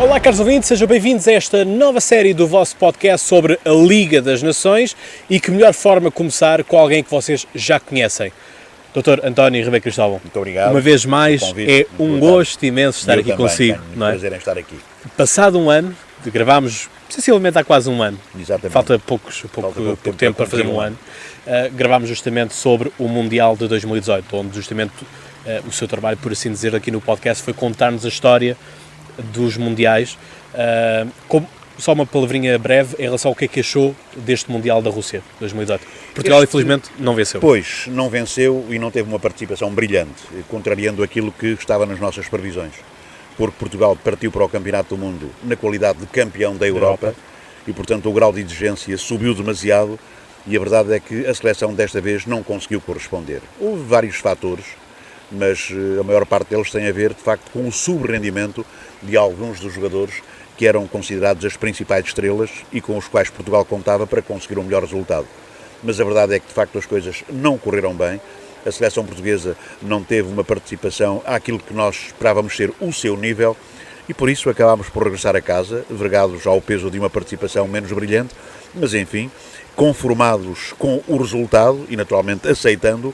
Olá, caros ouvintes, sejam bem-vindos a esta nova série do vosso podcast sobre a Liga das Nações e que melhor forma começar com alguém que vocês já conhecem. Dr. António Ribeiro Cristóvão, muito obrigado. Uma vez mais, é um gosto imenso estar aqui consigo. Não é? Prazer em estar aqui. Passado um ano, gravámos sensivelmente há quase um ano, Exatamente. Falta pouco tempo para fazer um ano, gravámos justamente sobre o Mundial de 2018, onde justamente o seu trabalho, por assim dizer, aqui no podcast foi contar-nos a história dos Mundiais. Só uma palavrinha breve em relação ao que é que achou deste Mundial da Rússia 2018. Portugal, infelizmente, não venceu. Pois, não venceu e não teve uma participação brilhante, contrariando aquilo que estava nas nossas previsões. Porque Portugal partiu para o Campeonato do Mundo na qualidade de campeão da Europa e, portanto, o grau de exigência subiu demasiado e a verdade é que a seleção desta vez não conseguiu corresponder. Houve vários fatores, mas a maior parte deles tem a ver, de facto, com o subrendimento de alguns dos jogadores que eram considerados as principais estrelas e com os quais Portugal contava para conseguir um melhor resultado. Mas a verdade é que, de facto, as coisas não correram bem. A seleção portuguesa não teve uma participação àquilo que nós esperávamos ser o seu nível e, por isso, acabámos por regressar a casa, vergados ao peso de uma participação menos brilhante, mas, enfim, conformados com o resultado e, naturalmente, aceitando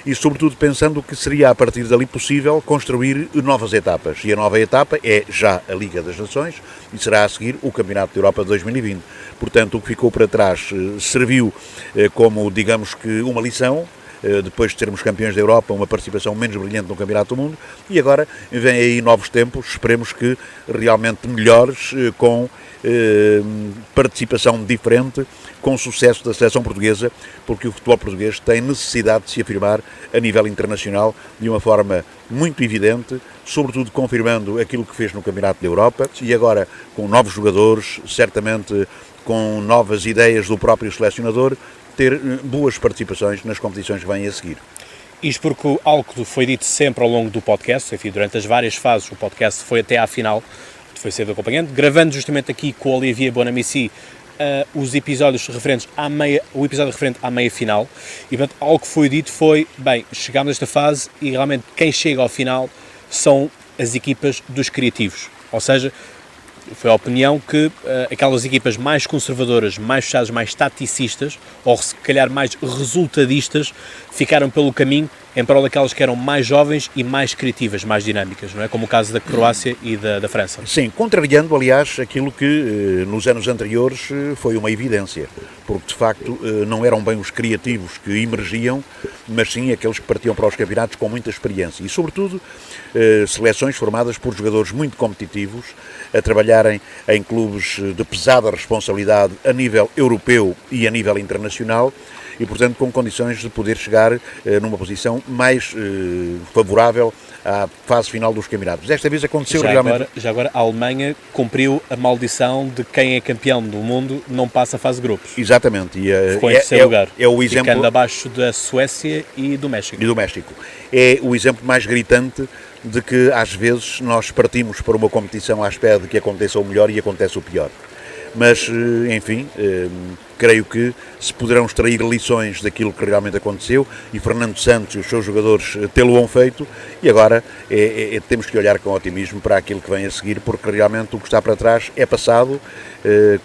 e, sobretudo, pensando que seria, a partir dali, possível construir novas etapas. E a nova etapa é já a Liga das Nações e será a seguir o Campeonato da Europa de 2020. Portanto, o que ficou para trás serviu como, digamos que, uma lição, depois de sermos campeões da Europa, uma participação menos brilhante no Campeonato do Mundo, e agora vêm aí novos tempos, esperemos que realmente melhores, com participação diferente, com sucesso da seleção portuguesa, porque o futebol português tem necessidade de se afirmar a nível internacional de uma forma muito evidente, sobretudo confirmando aquilo que fez no Campeonato da Europa, e agora com novos jogadores, certamente com novas ideias do próprio selecionador, ter boas participações nas competições que vêm a seguir. Isto porque algo que foi dito sempre ao longo do podcast, enfim, durante as várias fases, o podcast foi até à final, foi sempre acompanhante, gravando justamente aqui com o Olivier Bonamici os episódios referentes o episódio referente à meia final, e portanto algo que foi dito foi, bem, chegámos a esta fase e realmente quem chega ao final são as equipas dos criativos, ou seja, foi a opinião que aquelas equipas mais conservadoras, mais fechadas, mais taticistas, ou se calhar mais resultadistas, ficaram pelo caminho em prol daquelas que eram mais jovens e mais criativas, mais dinâmicas, não é? Como o caso da Croácia e da França. Sim, contrariando, aliás, aquilo que nos anos anteriores foi uma evidência, porque de facto não eram bem os criativos que emergiam, mas sim aqueles que partiam para os campeonatos com muita experiência e, sobretudo, seleções formadas por jogadores muito competitivos, a trabalharem em clubes de pesada responsabilidade a nível europeu e a nível internacional e, portanto, com condições de poder chegar numa posição mais favorável à fase final dos campeonatos. Desta vez aconteceu realmente... Já agora a Alemanha cumpriu a maldição de quem é campeão do mundo não passa a fase de grupos. Exatamente. E, ficou em terceiro lugar, é o exemplo... ficando abaixo da Suécia e do México. É o exemplo mais gritante de que às vezes nós partimos para uma competição à espera de que aconteça o melhor e acontece o pior. Mas, enfim, creio que se poderão extrair lições daquilo que realmente aconteceu e Fernando Santos e os seus jogadores tê-lo-ão feito e agora temos que olhar com otimismo para aquilo que vem a seguir, porque realmente o que está para trás é passado,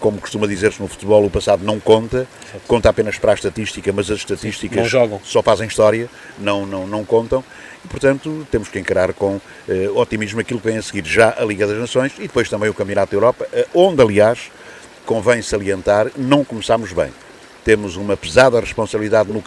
como costuma dizer-se no futebol, o passado não conta, conta apenas para a estatística, mas as estatísticas só fazem história, não contam. E, portanto, temos que encarar com otimismo aquilo que vem a seguir, já a Liga das Nações e depois também o Campeonato da Europa, onde, aliás, convém salientar, não começámos bem. Temos uma pesada responsabilidade no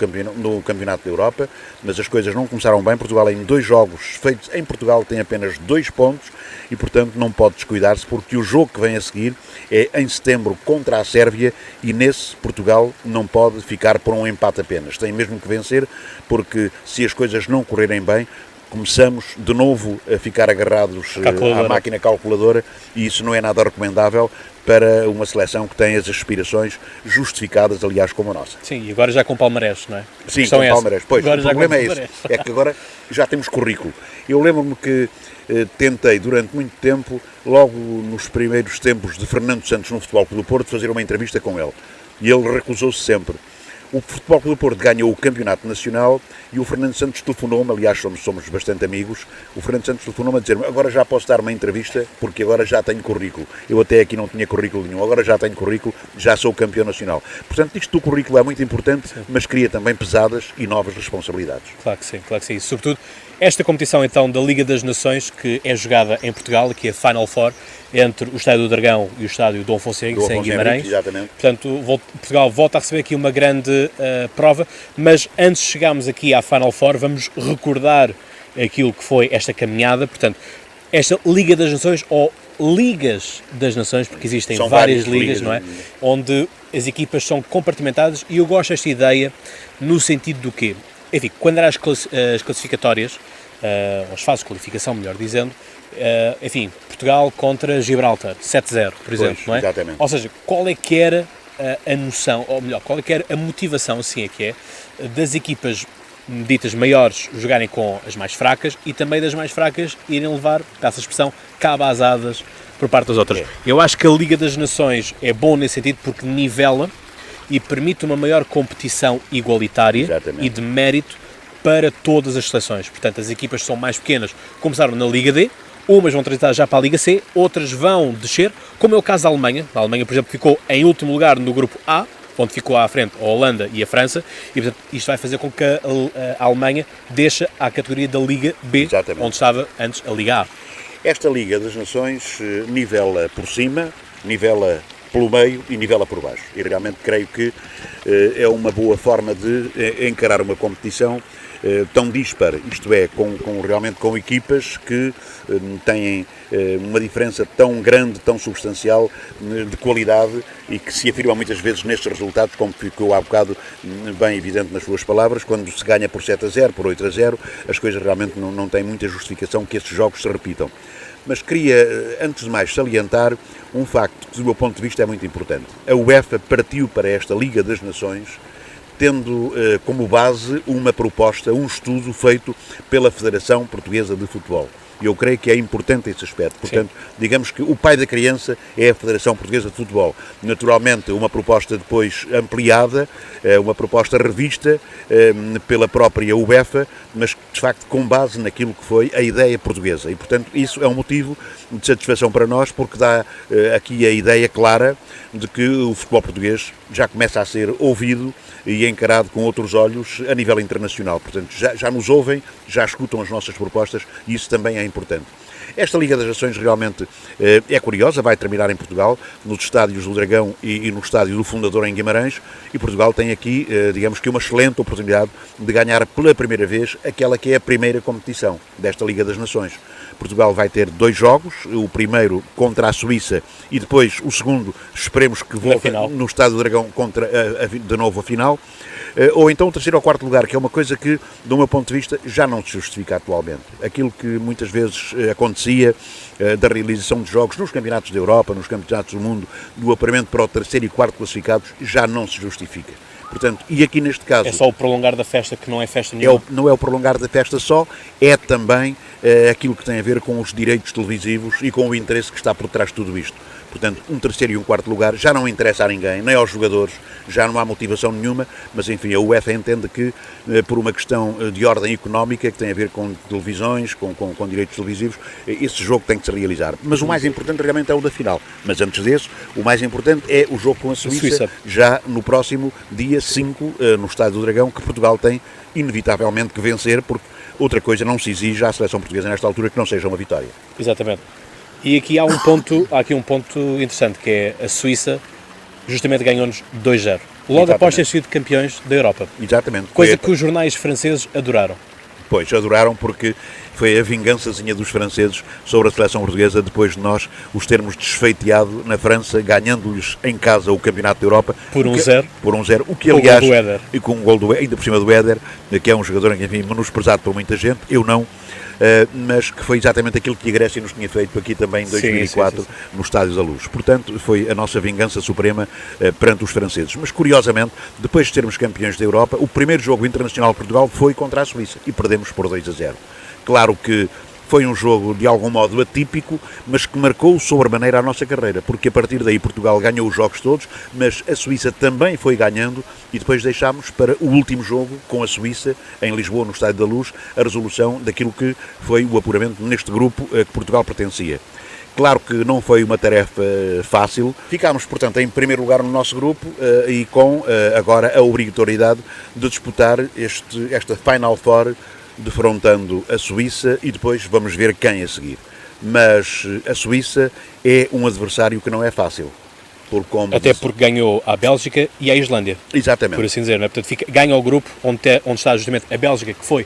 Campeonato da Europa, mas as coisas não começaram bem. Portugal, em 2 jogos feitos em Portugal, tem apenas 2 pontos e, portanto, não pode descuidar-se, porque o jogo que vem a seguir é em setembro contra a Sérvia e nesse Portugal não pode ficar por um empate apenas. Tem mesmo que vencer, porque se as coisas não correrem bem, começamos de novo a ficar agarrados à máquina calculadora e isso não é nada recomendável para uma seleção que tem as aspirações justificadas, aliás, como a nossa. Sim, e agora já com palmarés, não é? Sim, com palmarés. Pois, o problema é esse, é que agora já temos currículo. Eu lembro-me que tentei durante muito tempo, logo nos primeiros tempos de Fernando Santos no Futebol Clube do Porto, fazer uma entrevista com ele. E ele recusou-se sempre. O Futebol Clube do Porto ganhou o Campeonato Nacional e o Fernando Santos telefonou-me, aliás somos bastante amigos, o Fernando Santos telefonou-me a dizer-me: agora já posso dar uma entrevista porque agora já tenho currículo. Eu até aqui não tinha currículo nenhum, agora já tenho currículo, já sou campeão nacional. Portanto, isto do currículo é muito importante, sim, mas cria também pesadas e novas responsabilidades. Claro que sim, claro que sim. Sobretudo esta competição então da Liga das Nações, que é jogada em Portugal, aqui é a Final Four, entre o Estádio do Dragão e o Estádio Dom Afonso Henriques, em Guimarães. Exatamente. Portanto, Portugal volta a receber aqui uma grande prova, mas antes de chegarmos aqui à Final Four, vamos recordar aquilo que foi esta caminhada. Portanto, esta Liga das Nações, ou Ligas das Nações, porque existem várias ligas, não é? Onde as equipas são compartimentadas, e eu gosto desta ideia no sentido do quê? Enfim, quando eram as classificatórias, as fases de qualificação, melhor dizendo, enfim, Portugal contra Gibraltar, 7-0, por exemplo, pois, não é? Exatamente. Ou seja, qual é que era a noção, ou melhor, qual é que era a motivação, assim é que é, das equipas ditas maiores jogarem com as mais fracas e também das mais fracas irem levar, dessa expressão, cabazadas por parte das outras. Eu acho que a Liga das Nações é bom nesse sentido porque nivela e permite uma maior competição igualitária, exatamente, e de mérito para todas as seleções. Portanto, as equipas são mais pequenas, começaram na Liga D, umas vão transitar já para a Liga C, outras vão descer, como é o caso da Alemanha. A Alemanha, por exemplo, ficou em último lugar no grupo A, onde ficou à frente a Holanda e a França, e portanto isto vai fazer com que a Alemanha deixe à categoria da Liga B, exatamente, onde estava antes a Liga A. Esta Liga das Nações nivela por cima, nivela pelo meio e nivela por baixo. E realmente creio que é uma boa forma de encarar uma competição tão dispar, isto é, realmente com equipas que têm uma diferença tão grande, tão substancial de qualidade e que se afirma muitas vezes nestes resultados, como ficou há bocado bem evidente nas suas palavras, quando se ganha por 7-0, por 8-0, as coisas realmente não têm muita justificação que estes jogos se repitam. Mas queria, antes de mais, salientar um facto que, do meu ponto de vista, é muito importante. A UEFA partiu para esta Liga das Nações tendo como base uma proposta, um estudo feito pela Federação Portuguesa de Futebol. E eu creio que é importante esse aspecto. Portanto, sim, digamos que o pai da criança é a Federação Portuguesa de Futebol. Naturalmente, uma proposta depois ampliada, uma proposta revista pela própria UEFA, mas de facto com base naquilo que foi a ideia portuguesa. E, portanto, isso é um motivo de satisfação para nós, porque dá aqui a ideia clara de que o futebol português já começa a ser ouvido e encarado com outros olhos a nível internacional. Portanto, já nos ouvem, já escutam as nossas propostas e isso também é importante. Esta Liga das Nações realmente é curiosa, vai terminar em Portugal, nos estádios do Dragão e no estádio do Fundador em Guimarães, e Portugal tem aqui, digamos que uma excelente oportunidade de ganhar pela primeira vez aquela que é a primeira competição desta Liga das Nações. Portugal vai ter 2 jogos, o primeiro contra a Suíça e depois o segundo, esperemos que volte no Estádio do Dragão contra de novo a final, ou então o terceiro ou quarto lugar, que é uma coisa que, do meu ponto de vista, já não se justifica atualmente. Aquilo que muitas vezes acontecia da realização de jogos nos campeonatos da Europa, nos campeonatos do mundo, do apuramento para o terceiro e quarto classificados, já não se justifica. Portanto, e aqui neste caso... É só o prolongar da festa, que não é festa nenhuma. Não é o prolongar da festa só, é também aquilo que tem a ver com os direitos televisivos e com o interesse que está por trás de tudo isto. Portanto, um terceiro e um quarto lugar já não interessa a ninguém, nem aos jogadores, já não há motivação nenhuma, mas enfim, a UEFA entende que, por uma questão de ordem económica, que tem a ver com televisões, com direitos televisivos, esse jogo tem que se realizar. Mas o mais importante realmente é o da final. Mas antes desse, o mais importante é o jogo com a Suíça, já no próximo dia 5, no Estádio do Dragão, que Portugal tem inevitavelmente que vencer, porque outra coisa não se exige à seleção portuguesa nesta altura que não seja uma vitória. Exatamente. E aqui há aqui um ponto interessante, que é a Suíça justamente ganhou-nos 2-0. Logo após ter sido campeões da Europa. Exatamente. Coisa que os jornais franceses adoraram. Pois, adoraram porque foi a vingançazinha dos franceses sobre a seleção portuguesa depois de nós os termos desfeiteado na França, ganhando-lhes em casa o Campeonato da Europa. Por 1-0. Por 1-0. O que, aliás, e com um gol ainda por cima do Éder, que é um jogador, enfim, menosprezado por muita gente, eu não, mas que foi exatamente aquilo que a Grécia nos tinha feito aqui também em 2004, sim. No Estádio da Luz. Portanto, foi a nossa vingança suprema perante os franceses. Mas, curiosamente, depois de sermos campeões da Europa, o primeiro jogo internacional de Portugal foi contra a Suíça e perdemos por 2-0. Claro que foi um jogo de algum modo atípico, mas que marcou sobremaneira a nossa carreira, porque a partir daí Portugal ganhou os jogos todos, mas a Suíça também foi ganhando e depois deixámos para o último jogo com a Suíça, em Lisboa, no Estádio da Luz, a resolução daquilo que foi o apuramento neste grupo a que Portugal pertencia. Claro que não foi uma tarefa fácil. Ficámos, portanto, em primeiro lugar no nosso grupo e com agora a obrigatoriedade de disputar esta Final Four, defrontando a Suíça e depois vamos ver quem a seguir. Mas a Suíça é um adversário que não é fácil. Até porque ganhou a Bélgica e a Islândia. Exatamente. Por assim dizer, não é? Portanto, ganha o grupo onde está justamente a Bélgica, que foi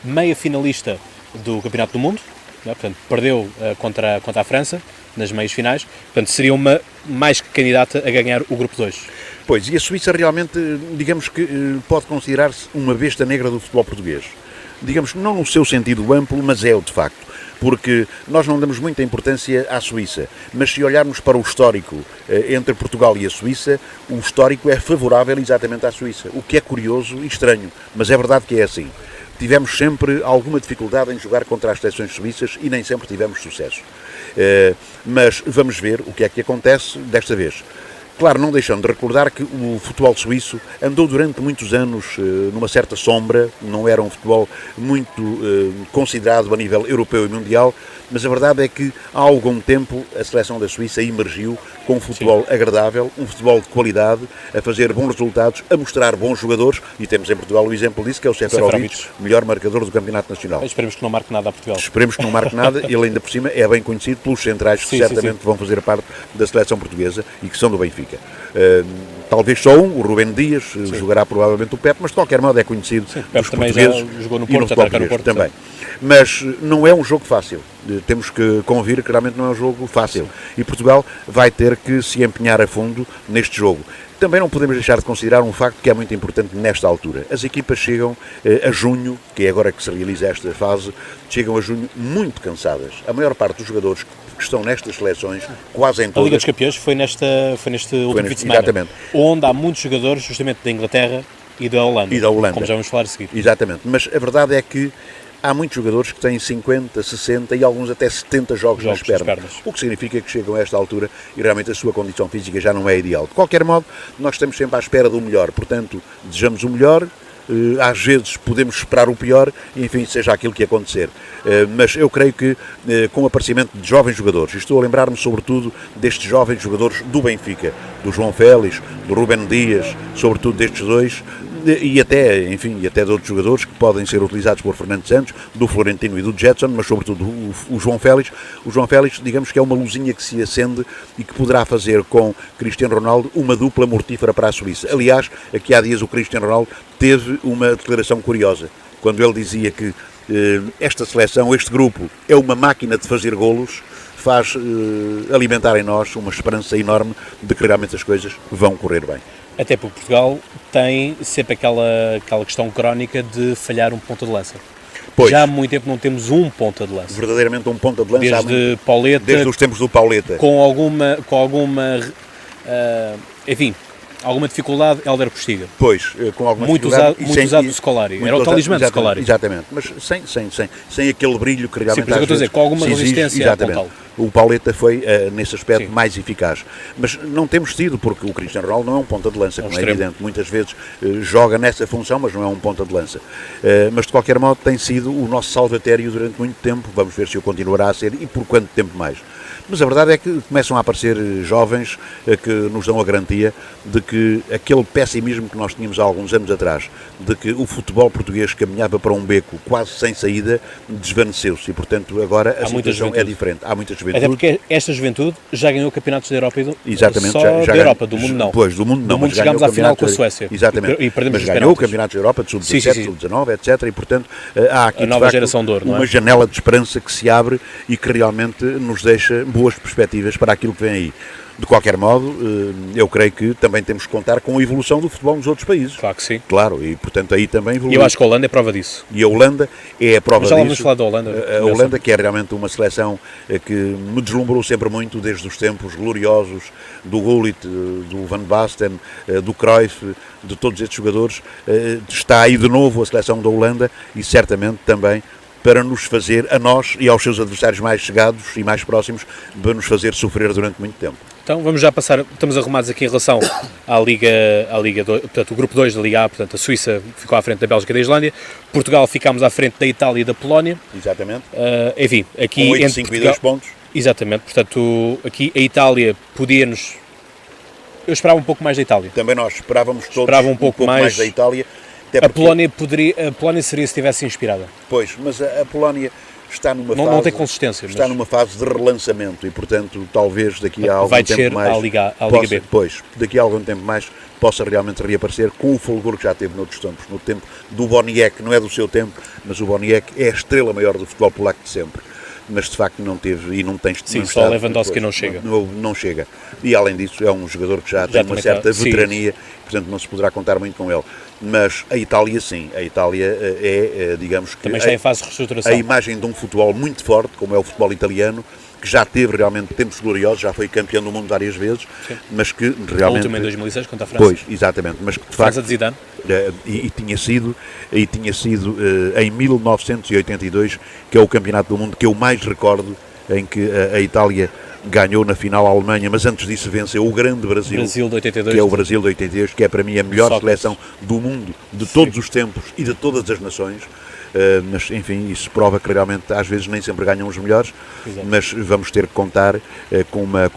meia finalista do Campeonato do Mundo. Não é? Portanto, perdeu contra a França nas meias finais. Portanto, seria uma mais que candidata a ganhar o grupo 2. Pois, e a Suíça realmente, digamos que pode considerar-se uma besta negra do futebol português. Digamos, não no seu sentido amplo, mas é o de facto. Porque nós não damos muita importância à Suíça, mas se olharmos para o histórico entre Portugal e a Suíça, o histórico é favorável exatamente à Suíça, o que é curioso e estranho, mas é verdade que é assim. Tivemos sempre alguma dificuldade em jogar contra as seleções suíças e nem sempre tivemos sucesso. Mas vamos ver o que é que acontece desta vez. Claro, não deixando de recordar que o futebol suíço andou durante muitos anos numa certa sombra, não era um futebol muito considerado a nível europeu e mundial, mas a verdade é que há algum tempo a seleção da Suíça emergiu com um futebol agradável, um futebol de qualidade, a fazer bons resultados, a mostrar bons jogadores, e temos em Portugal o exemplo disso, que é o Seferovic, melhor marcador do Campeonato Nacional. Esperemos que não marque nada a Portugal. Esperemos que não marque nada, ele ainda por cima é bem conhecido pelos centrais que certamente vão fazer parte da seleção portuguesa e que são do Benfica. Talvez só um, o Rubén Dias, jogará provavelmente o Pepe, mas de qualquer modo é conhecido dos portugueses já jogou no e no Porto, futebol português também. Mas não é um jogo fácil, temos que convir que realmente não é um jogo fácil e Portugal vai ter que se empenhar a fundo neste jogo. Também não podemos deixar de considerar um facto que é muito importante nesta altura. As equipas chegam a junho, que é agora que se realiza esta fase, chegam a junho muito cansadas. A maior parte dos jogadores que estão nestas seleções, quase em todas... A Liga dos Campeões foi neste último fim de semana, exatamente, onde há muitos jogadores justamente da Inglaterra e da Holanda, como já vamos falar a seguir. Exatamente, mas a verdade é que há muitos jogadores que têm 50, 60 e alguns até 70 jogos nas pernas, o que significa que chegam a esta altura e realmente a sua condição física já não é ideal. De qualquer modo, nós estamos sempre à espera do melhor, portanto, desejamos o melhor, às vezes podemos esperar o pior, enfim, seja aquilo que acontecer. Mas eu creio que com o aparecimento de jovens jogadores, e estou a lembrar-me sobretudo destes jovens jogadores do Benfica, do João Félix, do Rubén Dias, sobretudo destes dois, e até de outros jogadores que podem ser utilizados por Fernando Santos, do Florentino e do Jetson, mas sobretudo o João Félix. O João Félix, digamos que é uma luzinha que se acende e que poderá fazer com Cristiano Ronaldo uma dupla mortífera para a Suíça. Aliás, aqui há dias o Cristiano Ronaldo teve uma declaração curiosa, quando ele dizia que esta seleção, este grupo, é uma máquina de fazer golos, faz alimentar em nós uma esperança enorme de que realmente as coisas vão correr bem. Até porque Portugal tem sempre aquela questão crónica de falhar um ponta de lança. Pois. Já há muito tempo não temos um ponta de lança. Verdadeiramente um ponta de lança. Desde Pauleta. Desde os tempos do Pauleta. Com alguma alguma dificuldade, Hélder Postiga. Pois, com alguma muito dificuldade. Muito usado do Scolari. Era o talismã do Scolari. Exatamente, mas sem aquele brilho que realmente... Sim, por isso que eu estou a dizer, com alguma resistência a apontá-lo. O Pauleta foi, nesse aspecto, mais eficaz. Mas não temos tido, porque o Cristiano Ronaldo não é um ponta de lança, como é evidente. Muitas vezes joga nessa função, mas não é um ponta de lança. Mas, de qualquer modo, tem sido o nosso salvatério durante muito tempo. Vamos ver se o continuará a ser e por quanto tempo mais. Mas a verdade é que começam a aparecer jovens que nos dão a garantia de que aquele pessimismo que nós tínhamos há alguns anos atrás, de que o futebol português caminhava para um beco quase sem saída, desvaneceu-se e, portanto, agora a situação é diferente. Há muita juventude. Até porque esta juventude já ganhou campeonatos da Europa e do, exatamente, só já da Europa, do mundo não. Pois, do mundo não. Do mundo chegámos à final com a Suécia. Exatamente. E perdemos mas ganhou o campeonatos da Europa de sub-17, sub-19, etc. E, portanto, há aqui, a nova geração de ouro, não é? Uma janela de esperança que se abre e que realmente nos deixa boas perspectivas para aquilo que vem aí. De qualquer modo, eu creio que também temos que contar com a evolução do futebol nos outros países. Claro que sim. Claro, e portanto aí também evolui. E eu acho que a Holanda é prova disso. E a Holanda é a prova disso. Mas já vamos falar da Holanda. A Holanda, que é realmente uma seleção que me deslumbrou sempre muito desde os tempos gloriosos do Gullit, do Van Basten, do Cruyff, de todos estes jogadores. Está aí de novo a seleção da Holanda e certamente também para nos fazer, a nós e aos seus adversários mais chegados e mais próximos, para nos fazer sofrer durante muito tempo. Então vamos já passar, estamos arrumados aqui em relação à Liga, portanto o grupo 2 da Liga A, portanto a Suíça ficou à frente da Bélgica e da Islândia, Portugal ficámos à frente da Itália e da Polónia. Exatamente. Enfim, aqui com 8, entre 5 Portugal, e 2 pontos. Exatamente, portanto aqui a Itália podia-nos... Eu esperava um pouco mais da Itália. Também nós esperávamos todos Esperava um pouco mais da Itália. Até A Polónia seria se estivesse inspirada. Pois, mas a Polónia está numa fase... Não tem consistência. Está numa fase de relançamento e, portanto, talvez daqui a algum vai tempo mais... à Liga B. Pois, daqui a algum tempo mais possa realmente reaparecer com o fulgor que já teve noutros tempos. No tempo do Boniek, não é do seu tempo, mas o Boniek é a estrela maior do futebol polaco de sempre. Mas de facto não teve e não tem... Sim, só Lewandowski não chega. Não chega. E além disso é um jogador que já tem uma certa veterania, portanto não se poderá contar muito com ele. Mas a Itália sim, a Itália é, digamos que... Também está em fase de reestruturação. A imagem de um futebol muito forte, como é o futebol italiano, que já teve realmente tempos gloriosos, já foi campeão do mundo várias vezes, sim, mas que realmente... A última em 2006 contra a França. Pois, exatamente. Mas que de França facto, de Zidane. E tinha sido em 1982, que é o campeonato do mundo que eu mais recordo, em que a Itália ganhou na final a Alemanha, mas antes disso venceu o grande Brasil de 82, que é o Brasil de 82, que é para mim a melhor seleção do mundo, de todos os tempos e de todas as nações. Mas enfim, isso prova que realmente às vezes nem sempre ganham os melhores. Exato. Mas vamos ter que contar com uma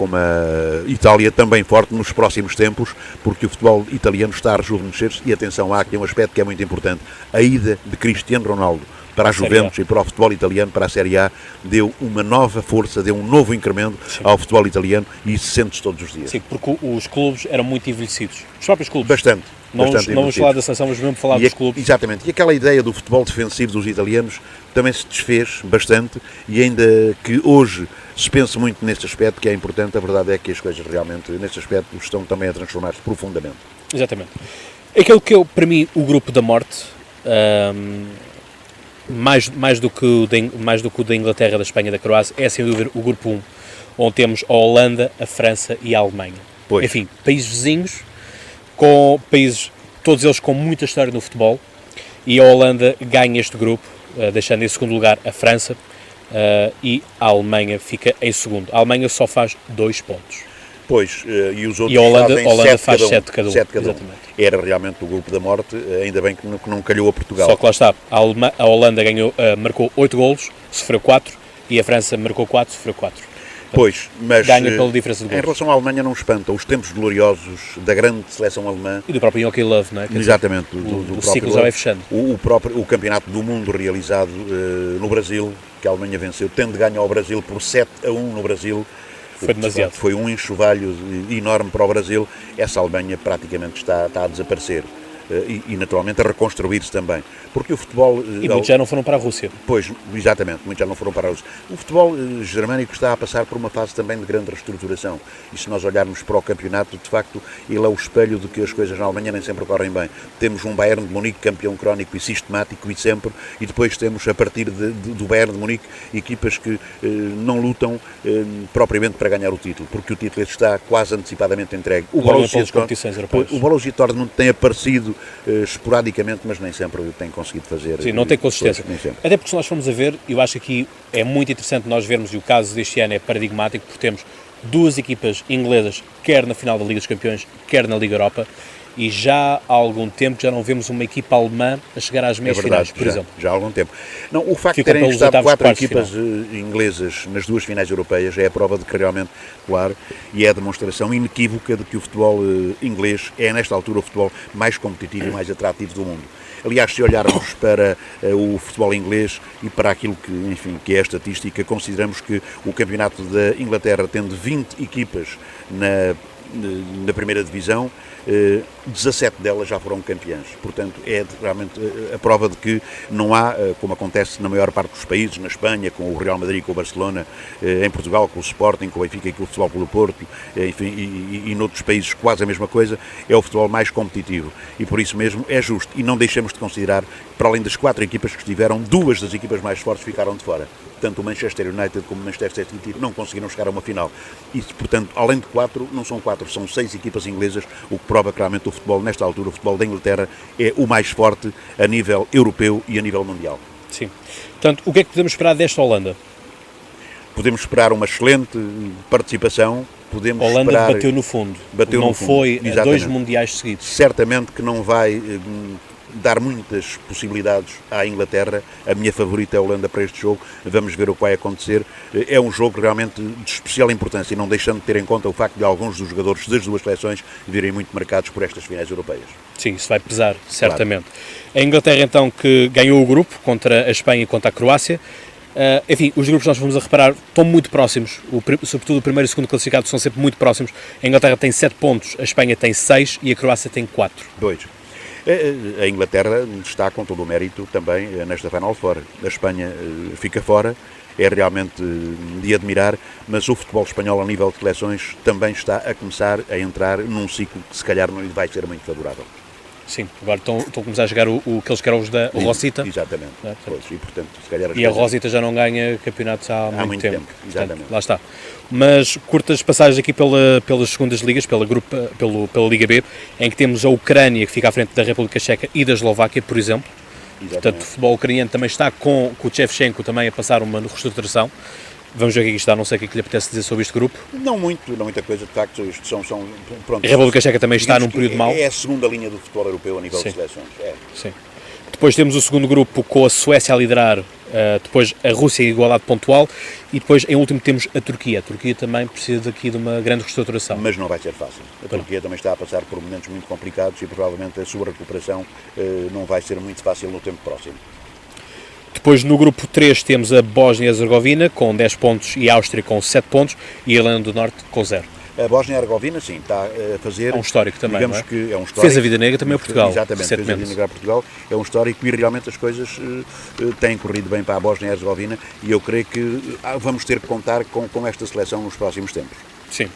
Itália também forte nos próximos tempos, porque o futebol italiano está a rejuvenescer-se. E atenção, há aqui um aspecto que é muito importante: a ida de Cristiano Ronaldo para a Juventus e para o futebol italiano, para a Série A, deu uma nova força, deu um novo incremento, sim, ao futebol italiano, e isso sente-se todos os dias. Sim, porque os clubes eram muito envelhecidos. Os próprios clubes. Bastante. Não vamos falar da seleção, mas mesmo falar dos clubes. Exatamente. E aquela ideia do futebol defensivo dos italianos também se desfez bastante, e ainda que hoje se pense muito neste aspecto, que é importante, a verdade é que as coisas realmente, neste aspecto, estão também a transformar-se profundamente. Exatamente. Aquele que para mim, o grupo da morte... Mais do que o da Inglaterra, da Espanha e da Croácia, é sem dúvida o grupo 1, onde temos a Holanda, a França e a Alemanha. Pois. Enfim, países vizinhos, com países, todos eles com muita história no futebol, e a Holanda ganha este grupo, deixando em segundo lugar a França, e a Alemanha fica em segundo. A Alemanha só faz 2 pontos. Pois, e os outros e a Holanda faz 7 cada um. Exatamente. Era realmente o grupo da morte, ainda bem que não calhou a Portugal. Só que lá está, a Holanda marcou 8 golos, sofreu 4, e a França marcou 4, sofreu 4. Pois, mas ganha pela diferença de golos. Em relação à Alemanha não espanta os tempos gloriosos da grande seleção alemã. E do próprio Joachim Löw, não é? Exatamente. O ciclo já vai fechando. O campeonato do mundo realizado no Brasil, que a Alemanha venceu, tendo ganho ao Brasil por 7-1 no Brasil. Foi demasiado. Foi um enxovalho enorme para o Brasil. Essa Alemanha praticamente está a desaparecer. E naturalmente a reconstruir-se também. Porque o futebol... E muitos já não foram para a Rússia. Pois, exatamente, muitos já não foram para a Rússia. O futebol germânico está a passar por uma fase também de grande reestruturação. E se nós olharmos para o campeonato, de facto, ele é o espelho de que as coisas na Alemanha nem sempre correm bem. Temos um Bayern de Munique campeão crónico e sistemático e sempre, e depois temos, a partir do Bayern de Munique, equipas que não lutam propriamente para ganhar o título, porque o título está quase antecipadamente entregue. O Borussia Dortmund tem aparecido esporadicamente, mas nem sempre tem conseguido fazer. Sim, não tem consistência. Até porque se nós formos a ver, eu acho que aqui é muito interessante nós vermos, e o caso deste ano é paradigmático, porque temos 2 equipas inglesas, quer na final da Liga dos Campeões, quer na Liga Europa, e já há algum tempo que já não vemos uma equipa alemã a chegar às meias finais, por exemplo. Já há algum tempo. Não, o facto de terem estado 4 equipas inglesas nas 2 finais europeias é a prova de que realmente, claro, e é a demonstração inequívoca de que o futebol inglês é, nesta altura, o futebol mais competitivo e mais atrativo do mundo. Aliás, se olharmos para o futebol inglês e para aquilo que, enfim, que é a estatística, consideramos que o campeonato da Inglaterra, tendo 20 equipas na primeira divisão, 17 delas já foram campeãs. Portanto, é realmente a prova de que não há, como acontece na maior parte dos países, na Espanha, com o Real Madrid, com o Barcelona, em Portugal, com o Sporting, com o Benfica e com o Futebol Clube do Porto, enfim, e noutros países quase a mesma coisa, é o futebol mais competitivo. E por isso mesmo é justo. E não deixemos de considerar, para além das 4 equipas que estiveram, 2 das equipas mais fortes ficaram de fora. Tanto o Manchester United como o Manchester City não conseguiram chegar a uma final. E, portanto, além de 4, não são 4, são 6 equipas inglesas, o que prova claramente o futebol, nesta altura, o futebol da Inglaterra é o mais forte a nível europeu e a nível mundial. Sim. Portanto, o que é que podemos esperar desta Holanda? Podemos esperar uma excelente participação. Podemos A Holanda esperar, bateu no fundo. bateu não no fundo, foi a exatamente. 2 mundiais seguidos. Certamente que não vai dar muitas possibilidades à Inglaterra. A minha favorita é a Holanda para este jogo. Vamos ver o que vai acontecer. É um jogo realmente de especial importância, não deixando de ter em conta o facto de alguns dos jogadores das duas seleções virem muito marcados por estas finais europeias. Sim, isso vai pesar, certamente. Claro. A Inglaterra, então, que ganhou o grupo contra a Espanha e contra a Croácia. Enfim, os grupos, nós vamos a reparar, estão muito próximos, sobretudo o primeiro e o segundo classificado são sempre muito próximos. A Inglaterra tem 7 pontos, a Espanha tem 6 e a Croácia tem 4. 2. A Inglaterra está com todo o mérito também nesta Final Four. A Espanha fica fora, é realmente de admirar, mas o futebol espanhol a nível de seleções também está a começar a entrar num ciclo que se calhar não lhe vai ser muito favorável. Sim, agora estão a começar a jogar aqueles que eram os da Rosita. Exatamente. Pois, e, portanto, se calhar a Rosita já não ganha campeonatos há muito tempo. Exatamente. Portanto, lá está. Mas curtas passagens aqui pelas segundas ligas, pela Liga B, em que temos a Ucrânia, que fica à frente da República Checa e da Eslováquia, por exemplo. Exatamente. Portanto, o futebol ucraniano também está com o Shevchenko também a passar uma reestruturação. Vamos ver o que aqui está, não sei o que é que lhe apetece dizer sobre este grupo. Não muita coisa, de facto, isto são pronto, a República Checa também está num período mau. É a segunda linha do futebol europeu a nível Sim. de seleções. É. Sim. Depois temos o segundo grupo com a Suécia a liderar, depois a Rússia em igualdade pontual e depois em último temos a Turquia. A Turquia também precisa aqui de uma grande reestruturação. Mas não vai ser fácil. A Turquia também está a passar por momentos muito complicados e provavelmente a sua recuperação não vai ser muito fácil no tempo próximo. Depois no grupo 3 temos a Bósnia e Herzegovina com 10 pontos e a Áustria com 7 pontos e a Irlanda do Norte com 0. A Bósnia e Herzegovina, sim, está a fazer... É um histórico também, digamos não é? Que é um histórico. Fez a vida negra também a Portugal. Exatamente, fez a vida negra a Portugal. É um histórico e realmente as coisas têm corrido bem para a Bósnia e Herzegovina e eu creio que vamos ter que contar com esta seleção nos próximos tempos. Sim.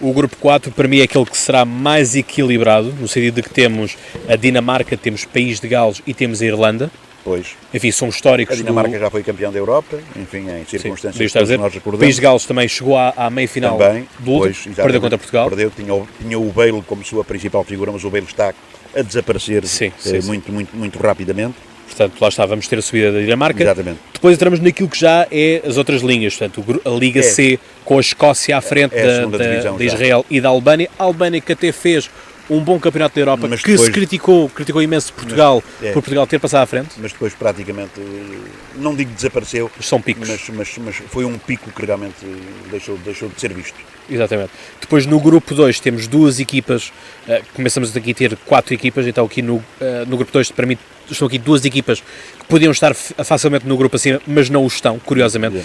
O grupo 4 para mim é aquele que será mais equilibrado, no sentido de que temos a Dinamarca, temos País de Gales e temos a Irlanda. Pois. Enfim, são históricos. A Dinamarca já foi campeão da Europa, enfim, em circunstâncias que nós recordamos. O País de Gales também chegou à meia-final do último, perdeu contra Portugal. Perdeu, tinha o Bale como sua principal figura, mas o Bale está a desaparecer muito rapidamente. Portanto, lá está, vamos ter a subida da Dinamarca. Exatamente. Depois entramos naquilo que já é as outras linhas, portanto, a Liga C com a Escócia à frente da Israel e da Albânia. A Albânia que até fez um bom campeonato da Europa, mas que depois, se criticou imenso Portugal por Portugal ter passado à frente. Mas depois praticamente, não digo desapareceu, são picos. Mas foi um pico que realmente deixou de ser visto. Exatamente. Depois no grupo 2 temos duas equipas, começamos aqui a ter 4 equipas, então aqui no grupo 2 para mim estão aqui duas equipas que podiam estar facilmente no grupo acima, mas não o estão, curiosamente,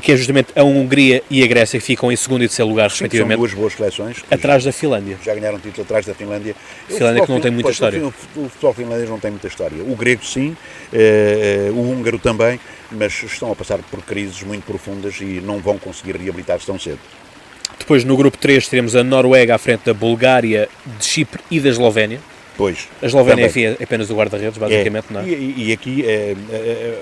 que é justamente a Hungria e a Grécia, que ficam em segundo e terceiro lugar, respectivamente. São duas boas seleções. Atrás da Finlândia. Já ganharam título atrás da Finlândia. A Finlândia que não tem muita história. O futebol finlandês não tem muita história. O grego sim, o húngaro também, mas estão a passar por crises muito profundas e não vão conseguir reabilitar-se tão cedo. Depois no grupo 3 teremos a Noruega à frente da Bulgária, de Chipre e da Eslovénia. Pois, a Eslovénia é apenas o guarda-redes, basicamente, não é? E aqui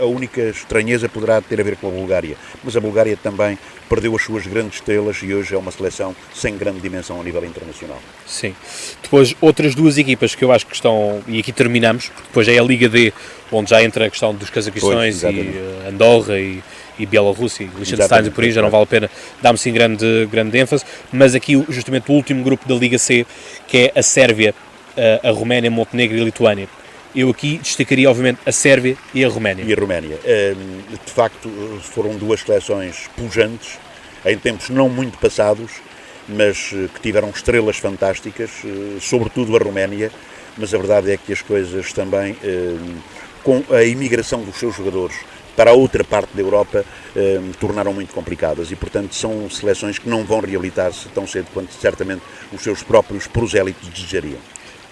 a única estranheza poderá ter a ver com a Bulgária, mas a Bulgária também perdeu as suas grandes estrelas e hoje é uma seleção sem grande dimensão a nível internacional. Sim. Depois outras duas equipas que eu acho que estão, e aqui terminamos, porque depois é a Liga D, onde já entra a questão dos Cazaquistões e Andorra e Bielorrússia e Liechtenstein e por aí, já não vale a pena dar-me assim grande ênfase, mas aqui justamente o último grupo da Liga C, que é a Sérvia, a Roménia, Montenegro e a Lituânia. Eu aqui destacaria, obviamente, a Sérvia e a Roménia. De facto, foram duas seleções pujantes, em tempos não muito passados, mas que tiveram estrelas fantásticas, sobretudo a Roménia, mas a verdade é que as coisas também, com a imigração dos seus jogadores para a outra parte da Europa, tornaram muito complicadas e, portanto, são seleções que não vão reabilitar-se tão cedo quanto certamente os seus próprios prosélitos desejariam.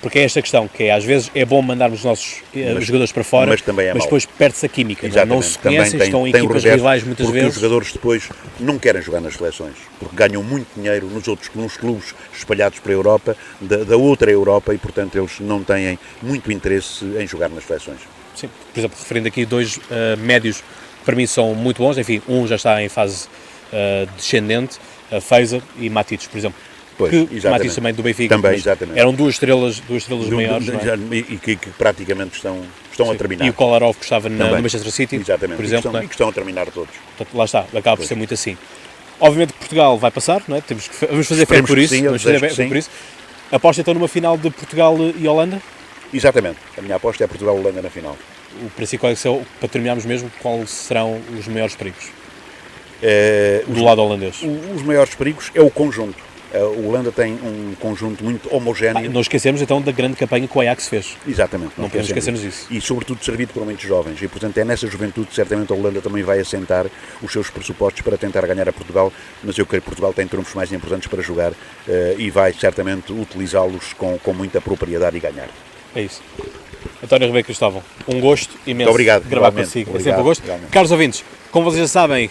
Porque é esta questão, que às vezes é bom mandarmos os nossos jogadores para fora, mas depois perde-se a química, não se conhecem, estão em equipas rivais muitas vezes. Porque os jogadores depois não querem jogar nas seleções, porque ganham muito dinheiro nos clubes espalhados pela Europa, da outra Europa, e portanto eles não têm muito interesse em jogar nas seleções. Sim, por exemplo, referindo aqui dois médios que para mim são muito bons, enfim, um já está em fase descendente, Feiza e Matites, por exemplo. Pois, que exatamente. Matisse também do Benfica. Também, mas exatamente. Eram duas estrelas maiores, não é? E que praticamente estão a terminar. E o Kolarov que estava no Também. Manchester City, Exatamente. por exemplo. E que estão a terminar todos. Portanto, lá está, acaba por ser muito assim. Obviamente que Portugal vai passar, não é? Vamos fazer fé Esperemos por que isso. sim, eu Vamos fazer desejo fé que por isso. Aposta então numa final de Portugal e Holanda? Exatamente. A minha aposta é Portugal-Holanda na final. Para si, para terminarmos mesmo, quais serão os maiores perigos do Os- lado holandês? Os maiores perigos é o conjunto. A Holanda tem um conjunto muito homogéneo. Não esquecemos então da grande campanha que o Ajax fez. Exatamente. Não podemos esquecemos esquecermos disso. E sobretudo servido por muitos jovens. E portanto é nessa juventude que certamente a Holanda também vai assentar os seus pressupostos para tentar ganhar a Portugal. Mas eu creio que Portugal tem trunfos mais importantes para jogar e vai certamente utilizá-los com muita propriedade e ganhar. É isso. António Ribeiro Cristóvão, um gosto imenso Muito obrigado, gravar igualmente. consigo. É Obrigado, sempre um gosto. igualmente. Caros ouvintes, como vocês já sabem,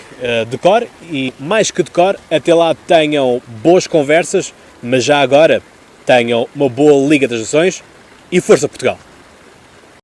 de cor e mais que de cor, até lá tenham boas conversas, mas já agora tenham uma boa Liga das Nações e força Portugal!